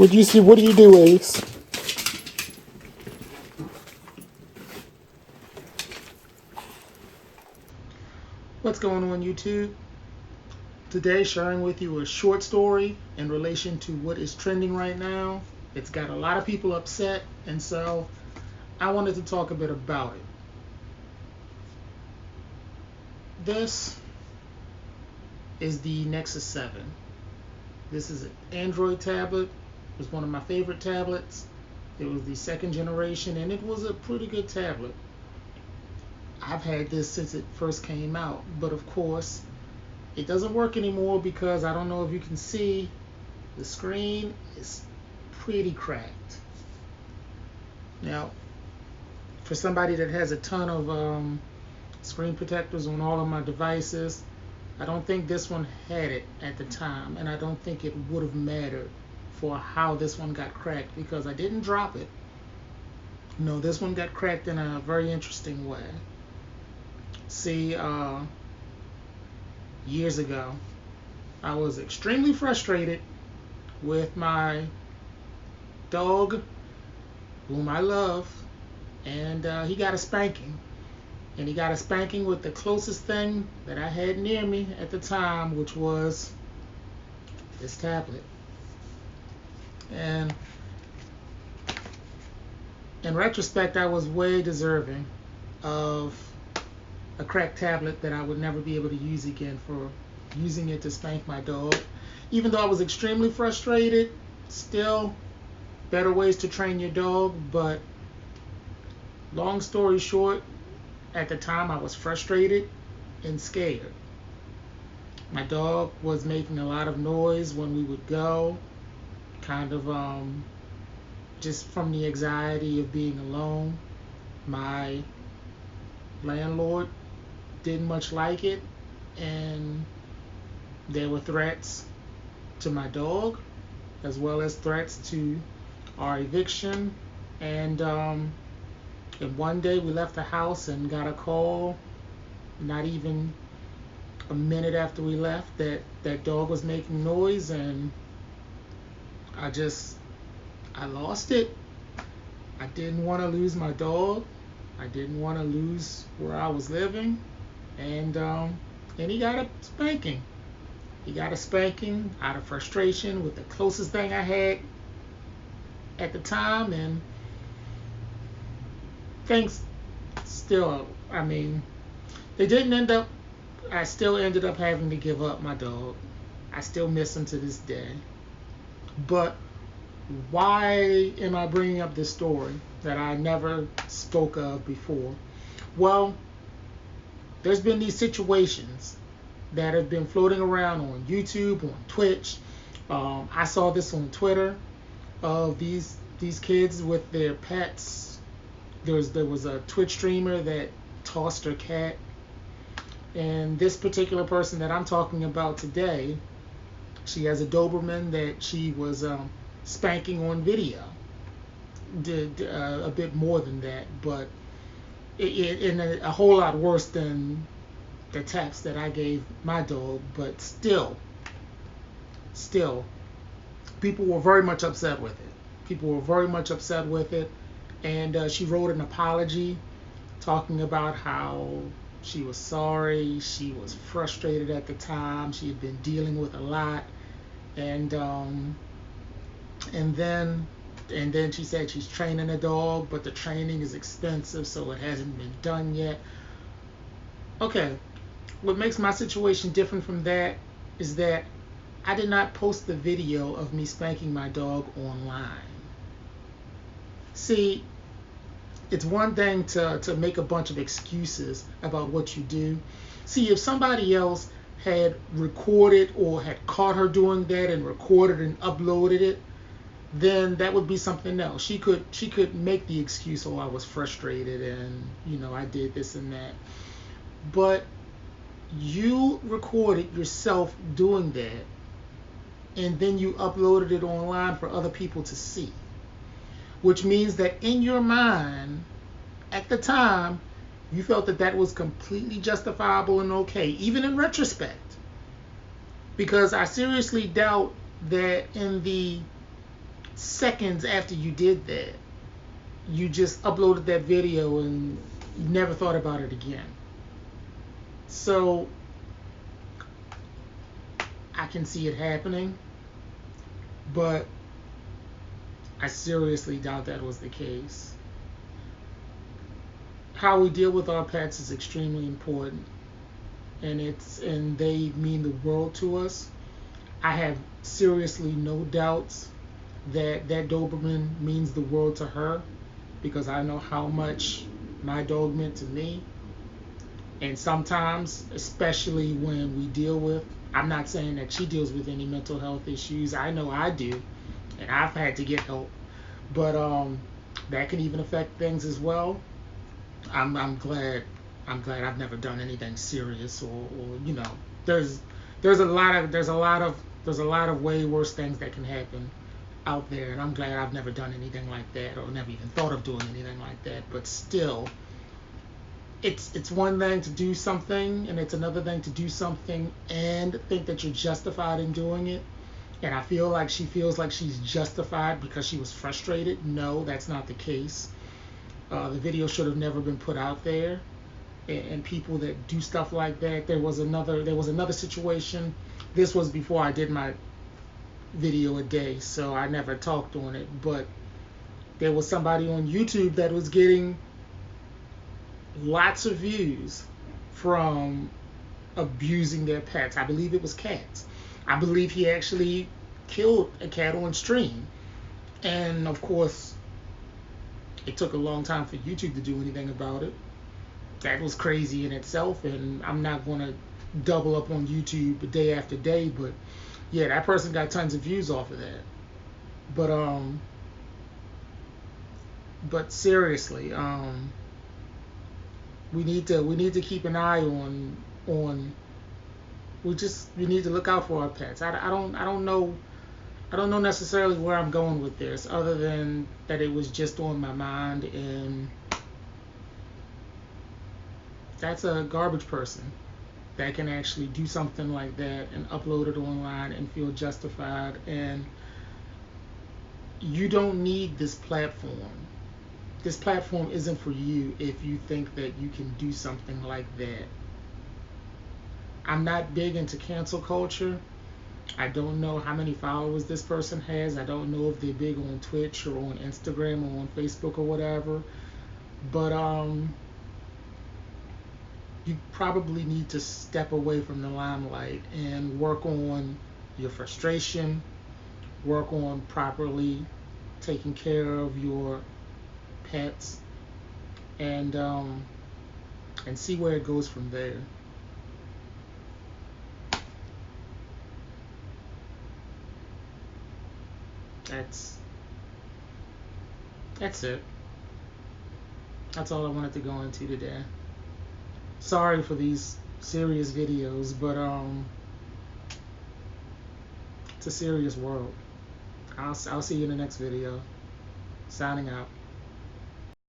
What do you do, Ace? What's going on, YouTube? Today, sharing with you a short story in relation to what is trending right now. It's got a lot of people upset, and so I wanted to talk a bit about it. This is the Nexus 7. This is an Android tablet. It was one of my favorite tablets. It was the second generation, and it was a pretty good tablet. I've had this since it first came out, but of course, it doesn't work anymore because I don't know if you can see, the screen is pretty cracked. Now, for somebody that has a ton of screen protectors on all of my devices, I don't think this one had it at the time, and I don't think it would have mattered for how this one got cracked because I didn't drop it. No, this one got cracked in a very interesting way. See, years ago, I was extremely frustrated with my dog, whom I love, and he got a spanking. And he got a spanking with the closest thing that I had near me at the time, which was this tablet. And in retrospect, I was way deserving of a cracked tablet that I would never be able to use again for using it to spank my dog. Even though I was extremely frustrated, still better ways to train your dog. But long story short, at the time I was frustrated and scared. My dog was making a lot of noise when we would go, kind of just from the anxiety of being alone. My landlord didn't much like it, and there were threats to my dog as well as threats to our eviction. And one day we left the house and got a call, not even a minute after we left, that that dog was making noise, and I lost it. I didn't want to lose my dog. I didn't want to lose where I was living, and he got a spanking. He got a spanking out of frustration with the closest thing I had at the time, and things still, they didn't end up, I still ended up having to give up my dog. I still miss him to this day. But why am I bringing up this story that I never spoke of before? Well, there's been these situations that have been floating around on YouTube, on Twitch. I saw this on Twitter of these kids with their pets. There was a Twitch streamer that tossed her cat, and this particular person that I'm talking about today, she has a Doberman that she was spanking on video. Did a bit more than that, but in a whole lot worse than the taps that I gave my dog. But still, people were very much upset with it. And she wrote an apology talking about how she was sorry, she was frustrated at the time, she had been dealing with a lot, and then she said she's training a dog, but the training is expensive, so it hasn't been done yet. Okay, what makes my situation different from that is that I did not post the video of me spanking my dog online. See, it's one thing to make a bunch of excuses about what you do. See, if somebody else had recorded or had caught her doing that and recorded and uploaded it, then that would be something else. She could make the excuse, oh, I was frustrated and I did this and that. But you recorded yourself doing that, and then you uploaded it online for other people to see, which means that in your mind at the time you felt that that was completely justifiable and okay, even in retrospect, because I seriously doubt that in the seconds after you did that, you just uploaded that video and you never thought about it again. So I can see it happening, but I seriously doubt that was the case. How we deal with our pets is extremely important, and they mean the world to us. I have seriously no doubts that that Doberman means the world to her, because I know how much my dog meant to me. And sometimes, especially when we deal with, I'm not saying that she deals with any mental health issues. I know I do, and I've had to get help. But that can even affect things as well. I'm glad I've never done anything serious, or you know, there's a lot of way worse things that can happen out there, and I'm glad I've never done anything like that, or never even thought of doing anything like that. But still, it's one thing to do something, and it's another thing to do something and think that you're justified in doing it. And I feel like she feels like she's justified because she was frustrated. No, that's not the case. The video should have never been put out there. And people that do stuff like that, there was another situation. This was before I did my video a day, so I never talked on it. But there was somebody on YouTube that was getting lots of views from abusing their pets. I believe it was cats. I believe he actually killed a cat on stream. And of course, it took a long time for YouTube to do anything about it. That was crazy in itself, and I'm not going to double up on YouTube day after day, but yeah, that person got tons of views off of that. But seriously, we need to keep an eye on we need to look out for our pets. I don't know necessarily where I'm going with this, other than that it was just on my mind, and that's a garbage person that can actually do something like that and upload it online and feel justified. And you don't need this platform. This platform isn't for you if you think that you can do something like that. I'm not big into cancel culture. I don't know how many followers this person has. I don't know if they're big on Twitch or on Instagram or on Facebook or whatever. But you probably need to step away from the limelight and work on your frustration, work on properly taking care of your pets, and see where it goes from there. That's it. That's all I wanted to go into today. Sorry for these serious videos, but it's a serious world. I'll see you in the next video. Signing out.